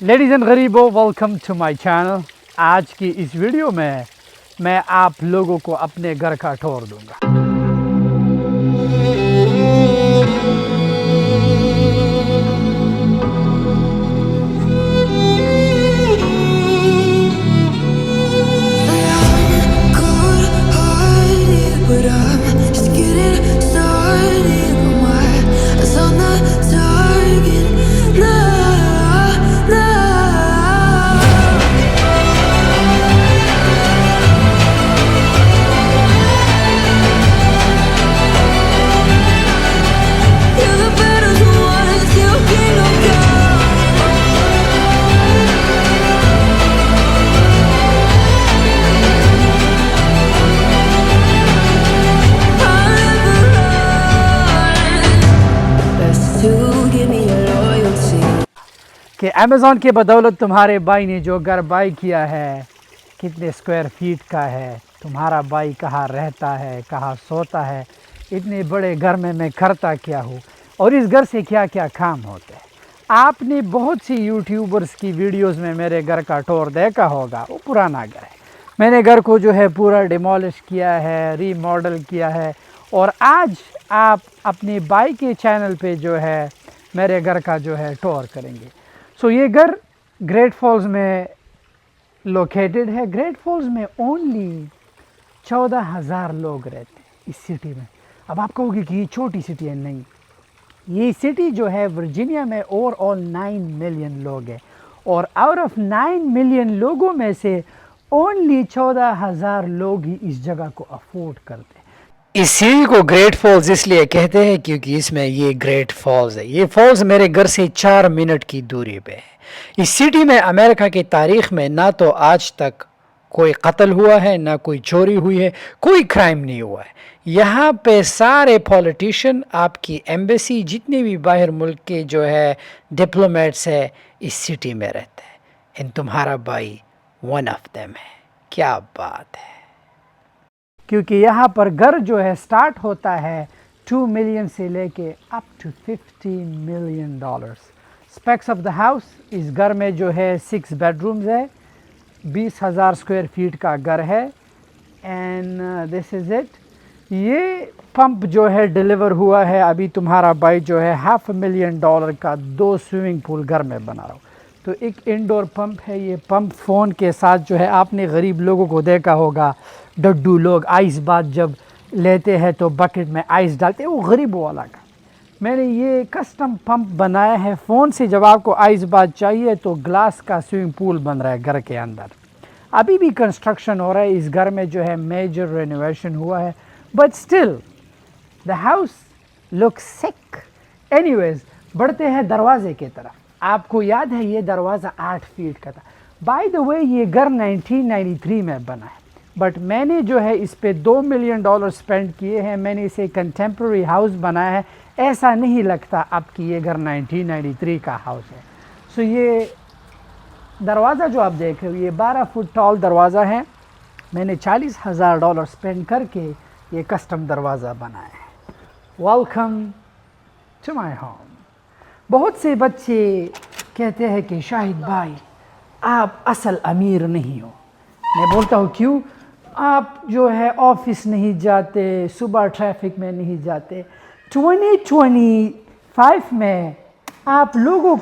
Ladies and गरीबों, welcome to my channel. आज की इस वीडियो में मैं आप लोगों को अपने घर का टूर दूंगा। कि अमेज़ॉन के बदौलत तुम्हारे भाई ने जो घर बाई किया है, कितने स्क्वायर फीट का है, तुम्हारा भाई कहाँ रहता है, कहाँ सोता है, इतने बड़े घर में मैं करता क्या हूँ और इस घर से क्या क्या काम होते हैं। आपने बहुत सी यूट्यूबर्स की वीडियोस में मेरे घर का टूर देखा होगा। वो पुराना घर है, मैंने घर को जो है पूरा डिमोलिश किया है, रीमॉडल किया है और आज आप अपने भाई के चैनल पे जो है मेरे घर का जो है टूर करेंगे। ये घर ग्रेट फॉल्स में लोकेटेड है। ग्रेट फॉल्स में ओनली 14,000 लोग रहते हैं इस सिटी में। अब आप कहोगे कि ये छोटी सिटी है, नहीं, ये सिटी जो है वर्जीनिया में ओवरऑल 9 मिलियन लोग हैं और आउट ऑफ 9 मिलियन लोगों में से ओनली 14,000 लोग ही इस जगह को अफोर्ड करते हैं। इस सिटी को ग्रेट फॉल्स इसलिए कहते हैं क्योंकि इसमें ये ग्रेट फॉल्स है। ये फॉल्स मेरे घर से 4 मिनट की दूरी पे है। इस सिटी में अमेरिका की तारीख में ना तो आज तक कोई कत्ल हुआ है, ना कोई चोरी हुई है, कोई क्राइम नहीं हुआ है। यहाँ पे सारे पॉलिटिशियन, आपकी एम्बेसी, जितने भी बाहर मुल्क के जो है डिप्लोमेट्स है, इस सिटी में रहते हैं। एंड तुम्हारा भाई वन ऑफ देम है। क्या बात है, क्योंकि यहाँ पर घर जो है स्टार्ट होता है 2 मिलियन से लेके up to 15 million dollars. Specs of the house, इस घर में जो है 6 बेडरूम्स है, 20,000 स्क्वायर फीट का घर है एंड दिस इज़ इट। ये पंप जो है डिलीवर हुआ है अभी। तुम्हारा भाई जो है $500,000 का 2 स्विमिंग पूल घर में बना रहा हूँ। तो एक इंडोर पंप है। ये पंप फ़ोन के साथ जो है, आपने गरीब लोगों को देखा होगा, डड्डू लोग आइस बात जब लेते हैं तो बकेट में आइस डालते हैं, वो गरीबों वाला का मैंने ये कस्टम पंप बनाया है। फ़ोन से जब आपको आइस बात चाहिए तो ग्लास का स्विमिंग पूल बन रहा है घर के अंदर। अभी भी कंस्ट्रक्शन हो रहा है इस घर में, जो है मेजर रेनोवेशन हुआ है, but still the house look sick. Anyways, बढ़ते हैं दरवाजे की तरफ। आपको याद है ये दरवाज़ा 8 फीट का था। बाय द वे ये घर 1993 में बना है, बट मैंने जो है इस पे $2 मिलियन स्पेंड किए हैं। मैंने इसे कंटेम्प्रेरी हाउस बनाया है। ऐसा नहीं लगता अब कि ये घर 1993 का हाउस है। ये दरवाज़ा जो आप देख रहे हो, ये 12 फुट टॉल दरवाज़ा है। मैंने $40,000 स्पेंड करके ये कस्टम दरवाज़ा बनाया है। Welcome to my home. बहुत से बच्चे कहते हैं कि शाहिद भाई आप असल अमीर नहीं हो। मैं बोलता हूँ क्यों? आप जो है ऑफिस नहीं जाते, सुबह ट्रैफिक में नहीं जाते। 2025 में आप लोगों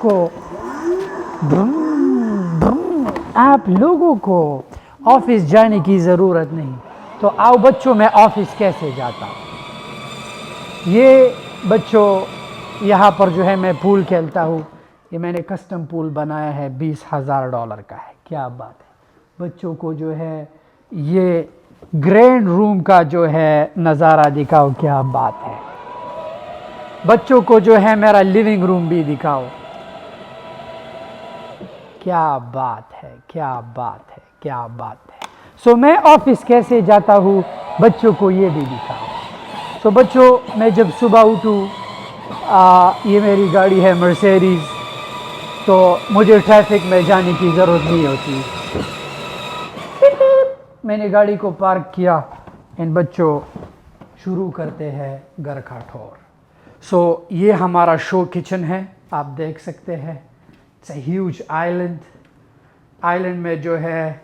को ऑफिस जाने की ज़रूरत नहीं। तो आओ बच्चों, मैं ऑफिस कैसे जाता हूँ। ये बच्चों, यहाँ पर जो है मैं पूल खेलता हूँ। ये मैंने कस्टम पूल बनाया है, $20,000 का है। क्या बात है। बच्चों को जो है ये ग्रैंड रूम का जो है नज़ारा दिखाओ। क्या बात है। बच्चों को जो है मेरा लिविंग रूम भी दिखाओ। क्या बात है, क्या बात है, क्या बात है। मैं ऑफिस कैसे जाता हूँ, बच्चों को ये भी दिखाओ। बच्चों, मैं जब सुबह उठूँ, ये मेरी गाड़ी है मर्सिडीज़, तो मुझे ट्रैफिक में जाने की ज़रूरत नहीं होती। मैंने गाड़ी को पार्क किया, इन बच्चों शुरू करते हैं घर का टूर। ये हमारा शो किचन है, आप देख सकते हैं इट्स अ ह्यूज आइलैंड में जो है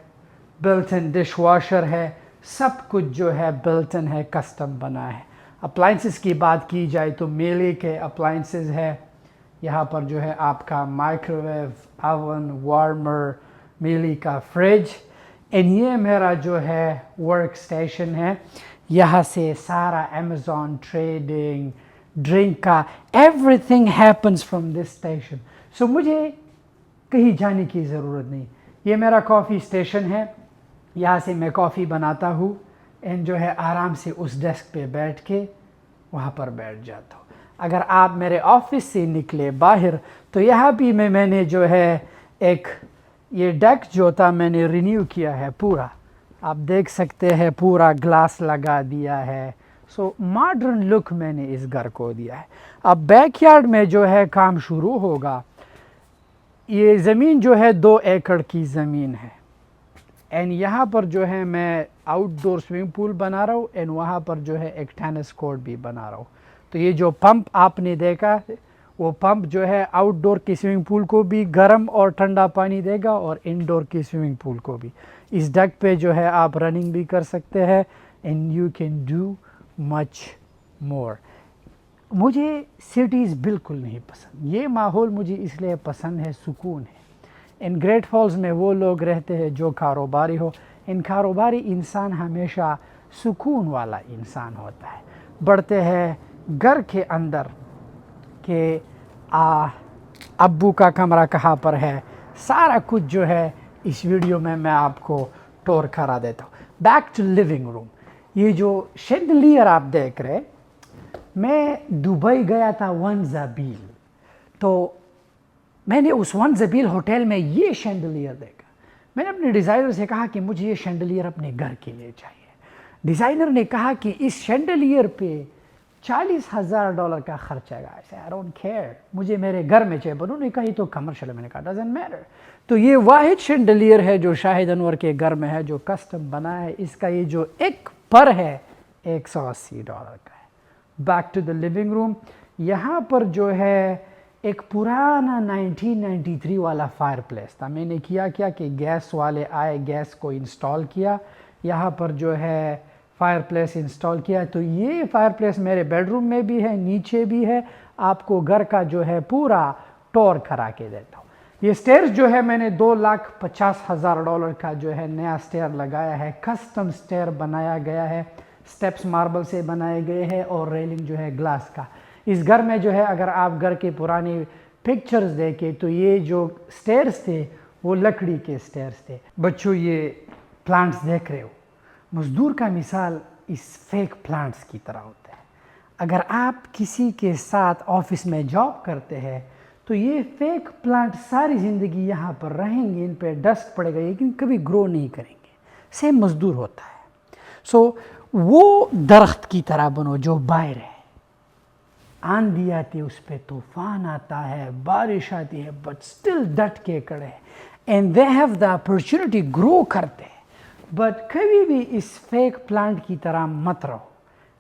बिल्ट इन डिश वॉशर है, सब कुछ जो है बिल्ट इन है, कस्टम बना है। अप्लाइंसेस की बात की जाए तो मेले के अप्लाइंसेस है। यहाँ पर जो है आपका माइक्रोवेव, ओवन, वार्मर, मेले का फ्रिज। एंड ये मेरा जो है वर्क स्टेशन है। यहाँ से सारा अमेज़ॉन ट्रेडिंग, ड्रिंक का everything happens from this station. So मुझे कहीं जाने की ज़रूरत नहीं। ये मेरा कॉफ़ी स्टेशन है, यहाँ से मैं कॉफ़ी बनाता हूँ एंड जो है आराम से उस डेस्क पे बैठ के वहाँ पर बैठ जाता हूँ। अगर आप मेरे ऑफिस से निकले बाहर तो यहाँ भी मैंने जो है एक ये डेक जो था मैंने रिन्यू किया है पूरा। आप देख सकते हैं पूरा ग्लास लगा दिया है। सो मॉडर्न लुक मैंने इस घर को दिया है। अब बैकयार्ड में जो है काम शुरू होगा। ये ज़मीन जो है 2 एकड़ की ज़मीन है एंड यहाँ पर जो है मैं आउटडोर स्विमिंग पूल बना रहा हूँ एंड वहाँ पर जो है एक टेनिस कोर्ट भी बना रहा हूँ। तो ये जो पंप आपने देखा वो पंप जो है आउटडोर की स्विमिंग पूल को भी गर्म और ठंडा पानी देगा और इंडोर की स्विमिंग पूल को भी। इस डेक पे जो है आप रनिंग भी कर सकते हैं and you can do much more. मुझे सिटीज़ बिल्कुल नहीं पसंद। ये माहौल मुझे इसलिए पसंद है, सुकून है। इन ग्रेट फॉल्स में वो लोग रहते हैं जो कारोबारी हो। इन कारोबारी इंसान हमेशा सुकून वाला इंसान होता है। बढ़ते हैं घर के अंदर कि अब्बू का कमरा कहाँ पर है, सारा कुछ जो है इस वीडियो में मैं आपको टूर करा देता हूँ। Back to living room. ये जो शैंडलियर आप देख रहे, मैं दुबई गया था वंजाबील, तो मैंने उस वंजाबील होटल में ये शैंडलियर देखा। मैंने अपने डिज़ाइनर से कहा कि मुझे ये शैंडलियर अपने घर के लिए चाहिए। डिज़ाइनर ने कहा कि इस शैंडलियर पे $40,000 का खर्च आएगा। ऐसे आई डोंट केयर, मुझे मेरे घर में चाहिए। उन्होंने कहा ये तो कमर्शियल है। मैंने कहा डजंट मैटर। तो ये वाहिद शैंडलियर है जो शाहिद अनवर के घर में है, जो कस्टम बना है। इसका ये जो एक पर है $180 का है। Back to the living room. यहाँ पर जो है एक पुराना 1993 वाला फायर प्लेस था। मैंने किया क्या कि गैस वाले आए, गैस को इंस्टॉल किया, यहाँ पर जो है फायर प्लेस इंस्टॉल किया। तो ये फायर प्लेस मेरे बेडरूम में भी है, नीचे भी है। आपको घर का जो है पूरा टूर करा के देता हूँ। ये स्टेयर्स जो है मैंने $2,50,000 का जो है नया स्टेयर लगाया है। कस्टम स्टेयर बनाया गया है, स्टेप्स मार्बल से बनाए गए हैं और रेलिंग जो है ग्लास का। इस घर में जो है अगर आप घर के पुरानी पिक्चर्स देखें तो ये जो स्टेयर्स थे वो लकड़ी के स्टेयर्स थे। बच्चों ये प्लांट्स देख रहे हो, मजदूर का मिसाल इस फेक प्लांट्स की तरह होता है। अगर आप किसी के साथ ऑफिस में जॉब करते हैं तो ये फेक प्लांट सारी ज़िंदगी यहाँ पर रहेंगे, इन पे डस्ट पड़ेगा लेकिन कभी ग्रो नहीं करेंगे। सेम मजदूर होता है। सो वो दरख्त की तरह बनो जो बाहर है। आंधी आती है, उस पर तूफान आता है, बारिश आती है, बट स्टिल डट के खड़े हैं and they have the opportunity, grow करते हैं। बट कभी भी इस फेक प्लांट की तरह मत रहो।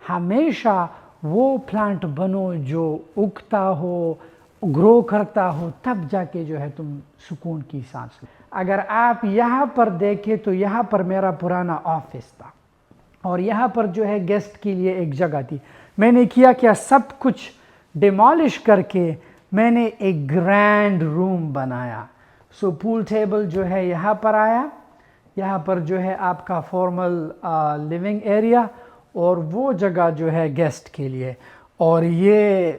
हमेशा वो प्लांट बनो जो उगता हो, ग्रो करता हो, तब जाके जो है तुम सुकून की सांस लो। अगर आप यहाँ पर देखें तो यहाँ पर मेरा पुराना ऑफिस था और यहाँ पर जो है गेस्ट के लिए एक जगह थी। मैंने किया क्या, सब कुछ डिमोलिश करके मैंने एक ग्रैंड रूम बनाया। सो पूल टेबल जो है यहाँ पर आया, यहाँ पर जो है आपका फॉर्मल लिविंग एरिया और वो जगह जो है गेस्ट के लिए। और ये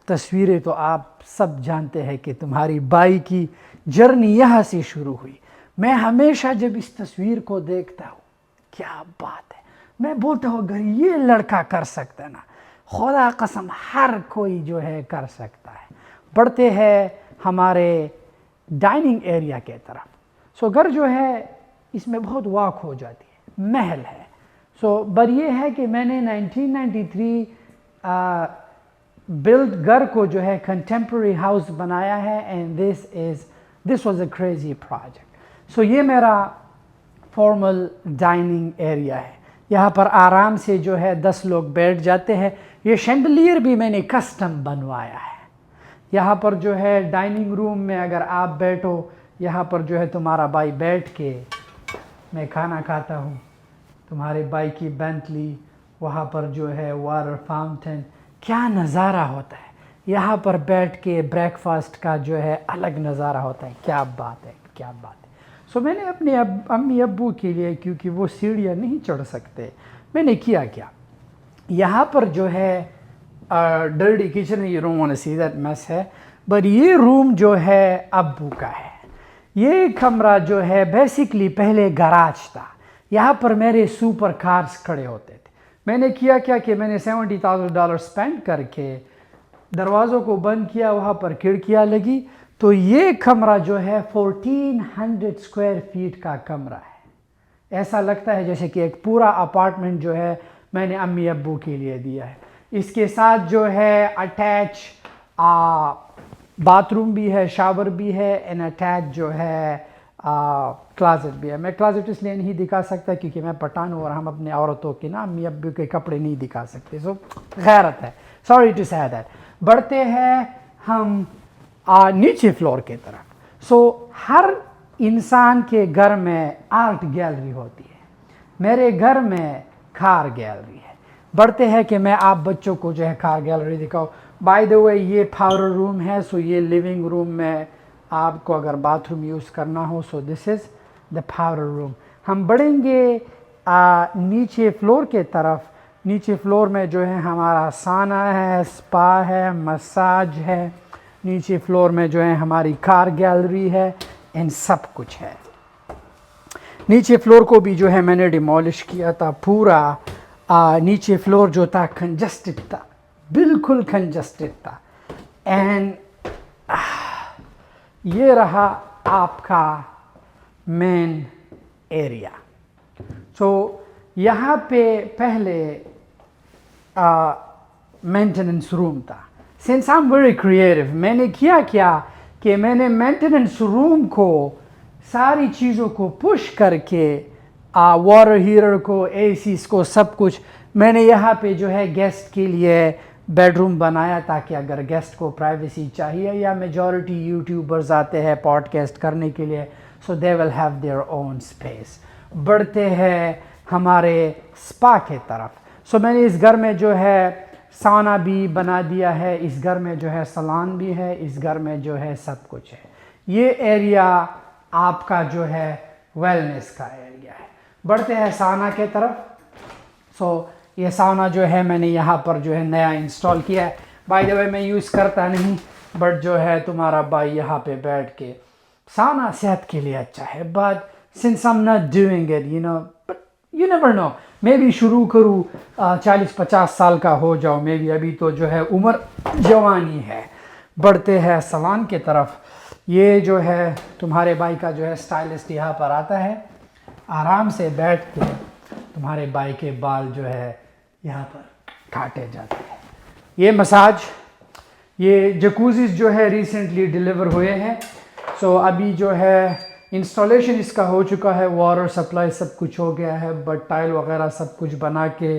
तस्वीरें तो आप सब जानते हैं कि तुम्हारी बाई की जर्नी यहाँ से शुरू हुई। मैं हमेशा जब इस तस्वीर को देखता हूँ, क्या बात है, मैं बोलता हूँ अगर ये लड़का कर सकता है ना, खुदा कसम हर कोई जो है कर सकता है। बढ़ते हैं हमारे डाइनिंग एरिया के तरफ। सो घर जो है इसमें बहुत वाक हो जाती है, महल है। सो पर ये है कि मैंने 1993 बिल्ड घर को जो है कंटेम्प्रेरी हाउस बनाया है and this was a crazy project. So ये मेरा फॉर्मल डाइनिंग एरिया है। यहाँ पर आराम से जो है 10 लोग बैठ जाते हैं। ये शैंडलियर भी मैंने कस्टम बनवाया है। यहाँ पर जो है डाइनिंग रूम में अगर आप बैठो, यहाँ पर जो है तुम्हारा भाई बैठ के मैं खाना खाता हूँ, तुम्हारे भाई की बेंटली, वहाँ पर जो है वाटर फाउंटेन, क्या नज़ारा होता है। यहाँ पर बैठ के ब्रेकफास्ट का जो है अलग नज़ारा होता है। क्या बात है, क्या बात है। सो मैंने अपने अम्मी अब्बू के लिए, क्योंकि वो सीढ़ियाँ नहीं चढ़ सकते, मैंने किया क्या, यहाँ पर जो है dirty kitchen, you don't want to see that mess है, बट ये रूम जो है अब्बू का है। ये कमरा जो है बेसिकली पहले गराज था, यहाँ पर मेरे सुपर कार्स खड़े होते थे। मैंने किया क्या कि मैंने $70,000 स्पेंड करके दरवाज़ों को बंद किया, वहाँ पर खिड़कियाँ लगी, तो ये कमरा जो है 1400 स्क्वायर फीट का कमरा है। ऐसा लगता है जैसे कि एक पूरा अपार्टमेंट जो है मैंने अम्मी अब्बू के लिए दिया है। इसके साथ जो है अटैच बाथरूम भी है, शावर भी है, एंड अटैच जो है क्लाजेट भी है। मैं क्लाजेट इसलिए नहीं दिखा सकता क्योंकि मैं पठान हूँ और हम अपने औरतों के ना अम्मी अब्बू के कपड़े नहीं दिखा सकते, सो गैरत है, सॉरी टू से दैट। बढ़ते हैं हम नीचे फ्लोर के तरफ। सो हर इंसान के घर में आर्ट गैलरी होती है, मेरे घर में कार गैलरी है। बढ़ते हैं कि मैं आप बच्चों को जो है कार गैलरी दिखाऊँ। बाय द वे ये पाउडर रूम है, सो ये लिविंग रूम में आपको अगर बाथरूम यूज़ करना हो, so this is the powder room. हम बढ़ेंगे नीचे फ्लोर के तरफ। नीचे फ्लोर में जो है हमारा साना है, स्पा है, मसाज है। नीचे फ्लोर में जो है हमारी कार गैलरी है, इन सब कुछ है। नीचे फ्लोर को भी जो है मैंने डिमोलिश किया था पूरा। नीचे फ्लोर जो था कंजस्टेड था, बिल्कुल कंजस्टेड था। एंड ये रहा आपका मेन एरिया। सो यहाँ पे पहले मेंटेनेंस रूम था। Since I am very creative, मैंने किया क्या कि मैंने मेंटेनेंस रूम को सारी चीज़ों को पुश करके वाटर हीटर को, एसीज को, सब कुछ मैंने यहाँ पे जो है गेस्ट के लिए बेडरूम बनाया, ताकि अगर गेस्ट को प्राइवेसी चाहिए, या मेजॉरिटी यूट्यूबर्स आते हैं पॉडकास्ट करने के लिए, so they will have their own space. बढ़ते हैं हमारे स्पा के तरफ। सो मैंने इस घर में जो है साना भी बना दिया है, इस घर में जो है सलान भी है, इस घर में जो है सब कुछ है। ये एरिया आपका जो है वेलनेस का एरिया है। बढ़ते हैं साना के तरफ। सो ये साना जो है मैंने यहाँ पर जो है नया इंस्टॉल किया है। बाय द वे मैं यूज़ करता नहीं, बट जो है तुम्हारा भाई यहाँ पे बैठ के, साना सेहत के लिए अच्छा है, but since I am not doing it, you know, but you never know, मैं भी शुरू करूँ, 40-50 साल का हो जाऊँ, मे भी अभी तो जो है उम्र जवानी है। बढ़ते हैं सलान के तरफ। ये जो है तुम्हारे भाई का जो है स्टाइलिस्ट यहाँ पर आता है, आराम से बैठ के तुम्हारे भाई के बाल जो है यहाँ पर काटे जाते हैं। ये मसाज, ये जकूज़ीज़ जो है रिसेंटली डिलीवर हुए हैं। सो अभी जो है इंस्टॉलेशन इसका हो चुका है, वाटर सप्लाई सब कुछ हो गया है, बट टाइल वगैरह सब कुछ बना के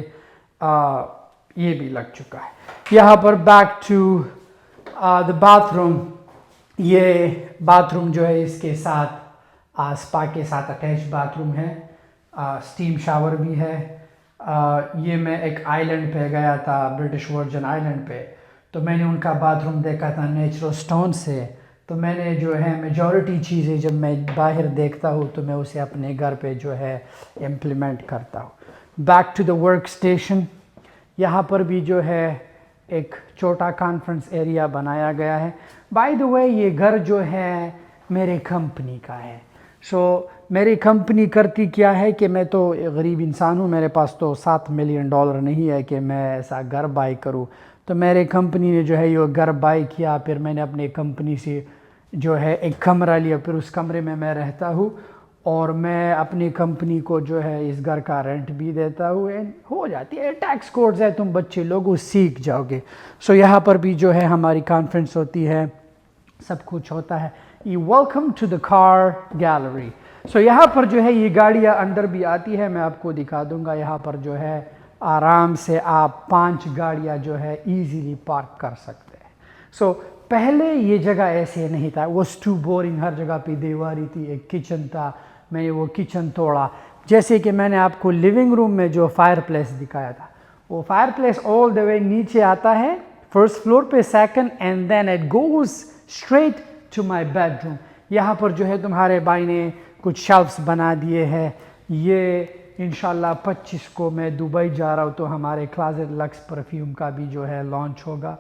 ये भी लग चुका है। यहाँ पर बैक टू द बाथरूम। ये बाथरूम जो है इसके साथ स्पा के साथ अटैच बाथरूम है, स्टीम शावर भी है। ये मैं एक आइलैंड पे गया था, ब्रिटिश वर्जन आइलैंड पे, तो मैंने उनका बाथरूम देखा था नेचुरल स्टोन से। तो मैंने जो है मेजॉरिटी चीज़ें जब मैं बाहर देखता हूँ तो मैं उसे अपने घर पे जो है इम्प्लीमेंट करता हूँ। Back to the work station. यहाँ पर भी जो है एक छोटा कॉन्फ्रेंस एरिया बनाया गया है। बाय द वे ये घर जो है मेरे कंपनी का है। सो मेरी कंपनी करती क्या है कि मैं तो गरीब इंसान हूँ, मेरे पास तो $7 मिलियन नहीं है कि मैं ऐसा घर बाई करूँ। तो मेरे कंपनी ने जो है ये घर बाई किया, फिर मैंने अपने कंपनी से जो है एक कमरा लिया, फिर उस कमरे में मैं रहता हूँ और मैं अपनी कंपनी को जो है इस घर का रेंट भी देता हूँ। एंड हो जाती है, टैक्स कोड्स है, तुम बच्चे लोग वो सीख जाओगे। सो यहाँ पर भी जो है हमारी कॉन्फ्रेंस होती है, सब कुछ होता है। ये welcome to the car gallery. So यहाँ पर जो है ये गाड़ियाँ अंदर भी आती है, मैं आपको दिखा दूँगा। यहाँ पर जो है आराम से आप 5 गाड़ियाँ जो है ईजीली पार्क कर सकते हैं। सो पहले ये जगह ऐसे नहीं था, वो टू बोरिंग, हर जगह पे दीवारी थी, एक किचन था, मैंने वो किचन तोड़ा। जैसे कि मैंने आपको लिविंग रूम में जो फायर प्लेस दिखाया था, वो fire place all the way नीचे आता है फर्स्ट फ्लोर पे, second, and then it goes straight to my bedroom. यहाँ पर जो है तुम्हारे भाई ने कुछ शेल्फ्स बना दिए हैं। ये इंशाल्लाह 25 को मैं दुबई जा रहा हूँ, तो हमारे क्लोजेट लक्स परफ्यूम का भी जो है लॉन्च होगा।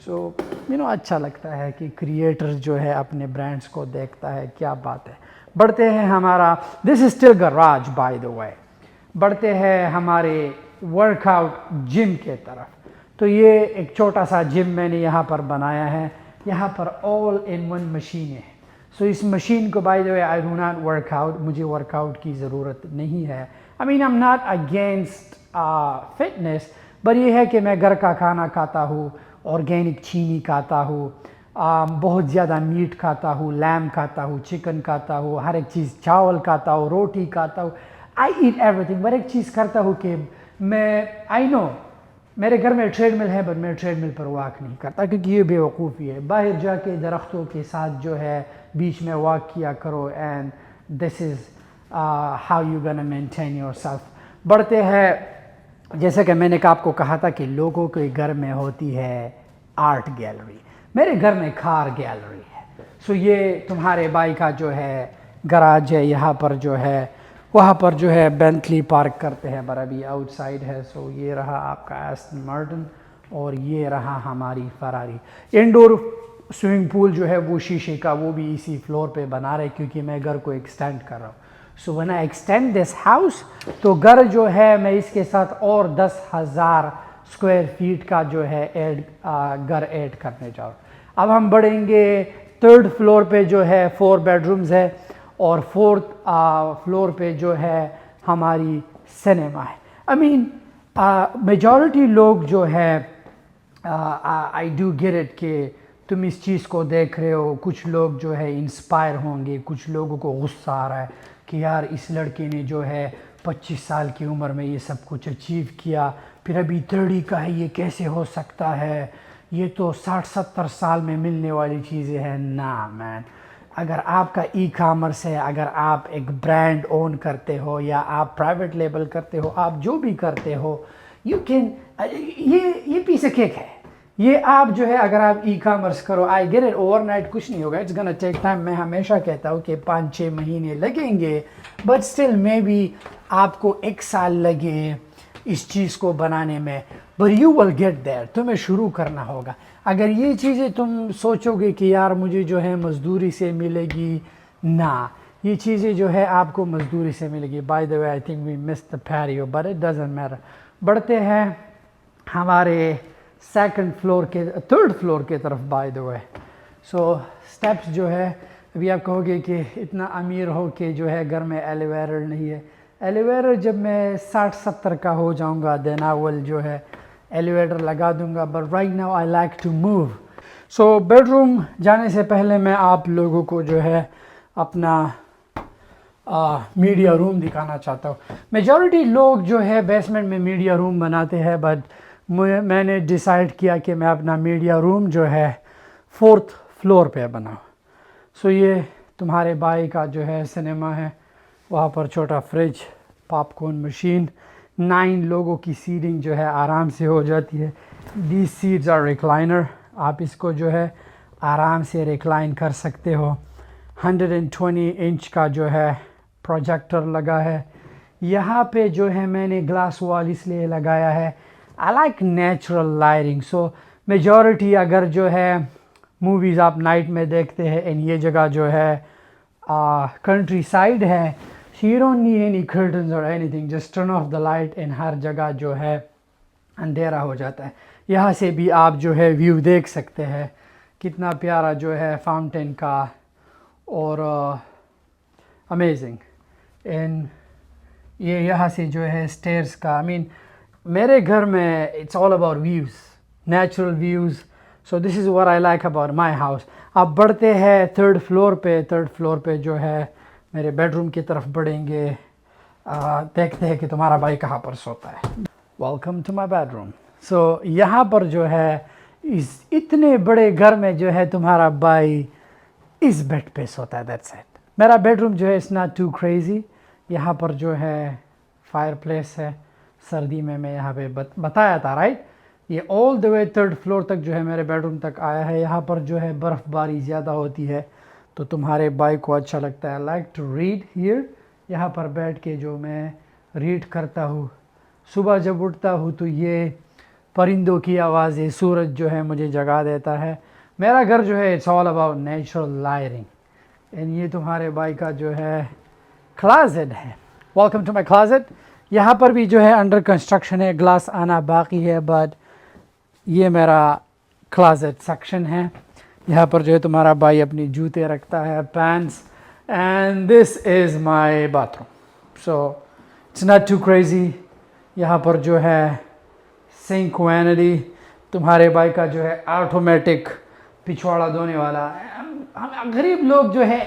सो अच्छा लगता है कि क्रिएटर जो है अपने ब्रांड्स को देखता है, क्या बात है। बढ़ते हैं हमारा, this is still garage bye the वे, बढ़ते हैं हमारे वर्कआउट जिम के तरफ। तो ये एक छोटा सा जिम मैंने यहाँ पर बनाया है। यहाँ पर ऑल इन वन मशीन है। सो इस मशीन को bye the way I do not workout, मुझे वर्कआउट की ज़रूरत नहीं है। I mean I am not against fitness, पर ये है कि मैं घर का खाना खाता हूँ, ऑर्गेनिक चीनी खाता हूँ, बहुत ज़्यादा मीट खाता हूँ, लैम खाता हूँ, चिकन खाता हूँ, हर एक चीज़, चावल खाता हूँ, रोटी खाता हूँ, आई ईट एवरीथिंग। पर एक चीज़ करता हूँ कि मैं, आई नो मेरे घर में ट्रेडमिल है, बट मैं ट्रेडमिल पर वॉक नहीं करता, क्योंकि ये बेवकूफ़ी है। बाहर जाके दरख्तों के साथ जो है बीच में वॉक किया करो, and this is how you gonna maintain yourself. बढ़ते हैं, जैसे कि मैंने आपको कहा था कि लोगों के घर में होती है आर्ट गैलरी, मेरे घर में कार गैलरी है। सो ये तुम्हारे भाई का जो है गराज है, यहाँ पर जो है, वहाँ पर जो है बेंटली पार्क करते हैं, पर अभी आउटसाइड है। सो ये रहा आपका एस्टन मार्टिन, और ये रहा हमारी फरारी। इंडोर स्विमिंग पूल जो है वो शीशे का, वो भी इसी फ्लोर पे बना रहे, क्योंकि मैं घर को एक्सटेंड कर रहा हूँ। So when I extend this house, तो घर जो है मैं इसके साथ और 10,000 स्क्वायर फीट का जो है घर ऐड करने जा रहा हूँ। अब हम बढ़ेंगे, थर्ड फ्लोर पे जो है 4 बेडरूम्स है, और फोर्थ फ्लोर पे जो है हमारी सिनेमा है। आई मीन मेजॉरिटी लोग जो है, आई डू गेट इट कि तुम इस चीज़ को देख रहे हो, कुछ लोग जो है इंस्पायर होंगे, कुछ लोगों को गुस्सा आ रहा है कि यार इस लड़के ने जो है 25 साल की उम्र में ये सब कुछ अचीव किया, फिर अभी 30 का है, ये कैसे हो सकता है, ये तो 60-70 साल में मिलने वाली चीज़ें हैं ना मैन। अगर आपका ई कॉमर्स है, अगर आप एक ब्रांड ओन करते हो, या आप प्राइवेट लेबल करते हो, आप जो भी करते हो, यू कैन, ये पीस केक है। ये आप जो है, अगर आप ई कॉमर्स करो, आई गेट इट, ओवरनाइट कुछ नहीं होगा, इट्स गोना टेक टाइम। मैं हमेशा कहता हूँ कि 5-6 महीने लगेंगे, बट स्टिल मे बी आपको 1 साल लगे इस चीज़ को बनाने में, but you will get there. तुम्हें शुरू करना होगा। अगर ये चीज़ें तुम सोचोगे कि यार मुझे जो है मजदूरी से मिलेगी, ना, ये चीज़ें जो है आपको मजदूरी से मिलेगी। By the way I think we miss the patio, but it doesn't matter. बढ़ते हैं हमारे थर्ड फ्लोर के तरफ by the way. So steps जो है, अभी आप कहोगे कि इतना अमीर हो के जो है घर में एलिवेटर नहीं है। एलिवेटर जब मैं 60-70 का हो जाऊंगा, देन आई विल जो है एलिवेटर लगा दूंगा, but right now I like to move. So bedroom जाने से पहले मैं आप लोगों को जो है अपना मीडिया रूम दिखाना चाहता हूँ। मेजॉरिटी लोग जो है बेसमेंट में मीडिया रूम बनाते हैं, बट मैंने डिसाइड किया कि मैं अपना मीडिया रूम जो है 4th फ्लोर पे बनाऊँ। सो ये तुम्हारे भाई का जो है सिनेमा है, वहाँ पर छोटा फ्रिज, पॉपकॉर्न मशीन, 9 लोगों की सीटिंग जो है आराम से हो जाती है। दीज सीट्स आर रिक्लाइनर, आप इसको जो है आराम से रिक्लाइन कर सकते हो। 120 इंच का जो है प्रोजेक्टर लगा है। यहाँ पे जो है मैंने ग्लास वॉल इसलिए लगाया है, I like natural lighting. So majority अगर जो है मूवीज़ आप नाइट में देखते हैं, एंड ये जगह जो है कंट्री साइड है, you don't need any curtains or anything, just turn off the light, and हर जगह जो है अंधेरा हो जाता है। यहाँ से भी आप जो है व्यू देख सकते हैं, कितना प्यारा जो है फाउंटेन का, और अमेजिंग। एंड ये यहाँ से जो है स्टेयर्स का, आई मीन मेरे घर में it's all about views, natural views. So this is what I like about my house. अब बढ़ते हैं थर्ड फ्लोर पे जो है मेरे बेडरूम की तरफ बढ़ेंगे। देखते हैं कि तुम्हारा भाई कहाँ पर सोता है। Welcome to my bedroom. So यहाँ पर जो है इस इतने बड़े घर में जो है तुम्हारा भाई इस बेड पे सोता है, दैट्स इट। मेरा बेडरूम जो है इट्स नॉट टू क्रेजी। यहाँ पर जो है फायर प्लेस है, सर्दी में मैं यहाँ पे बताया था राइट। ये all the way 3rd floor तक जो है मेरे बेडरूम तक आया है। यहाँ पर जो है बर्फ़बारी ज़्यादा होती है तो तुम्हारे भाई को अच्छा लगता है, लाइक टू रीड हियर। यहाँ पर बैठ के जो मैं रीड करता हूँ, सुबह जब उठता हूँ तो ये परिंदों की आवाज़ें, सूरज जो है मुझे जगा देता है। मेरा घर जो है it's all about natural lighting. And ये तुम्हारे भाई का जो है क्लासेट है। Welcome to my closet. यहाँ पर भी जो है अंडर कंस्ट्रक्शन है, ग्लास आना बाकी है, बट ये मेरा क्लासेट सेक्शन है। यहाँ पर जो है तुम्हारा भाई अपनी जूते रखता है, pants, and this is my bathroom. So it's not too crazy. यहाँ पर जो है सिंक वैनिटी, तुम्हारे भाई का जो है ऑटोमेटिक पिछवाड़ा धोने वाला। हम गरीब लोग जो है,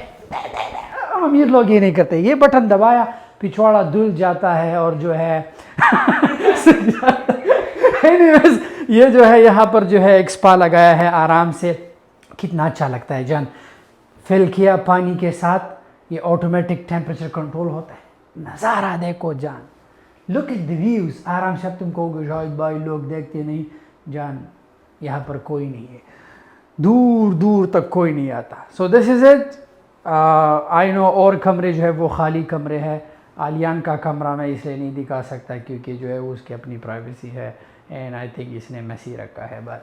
अमीर लोग ये नहीं करते, ये बटन दबाया पिछवाड़ा धुल जाता है और जो है Anyways, ये जो है यहाँ पर जो है एक स्पा लगाया है आराम से, कितना अच्छा लगता है जान। फिल किया पानी के साथ, ये ऑटोमेटिक टेम्परेचर कंट्रोल होता है। नज़ारा देखो जान, लुक एट द व्यूज़। आराम से अब तुम कहोगे शायद भाई लोग देखते नहीं, जान यहाँ पर कोई नहीं है, दूर दूर तक कोई नहीं आता। So this is it. I know और कमरे जो है वो खाली कमरे हैं। आलियान का कमरा मैं इसलिए नहीं दिखा सकता क्योंकि जो है उसकी अपनी प्राइवेसी है, एंड आई थिंक इसने मैसी रखा है, बट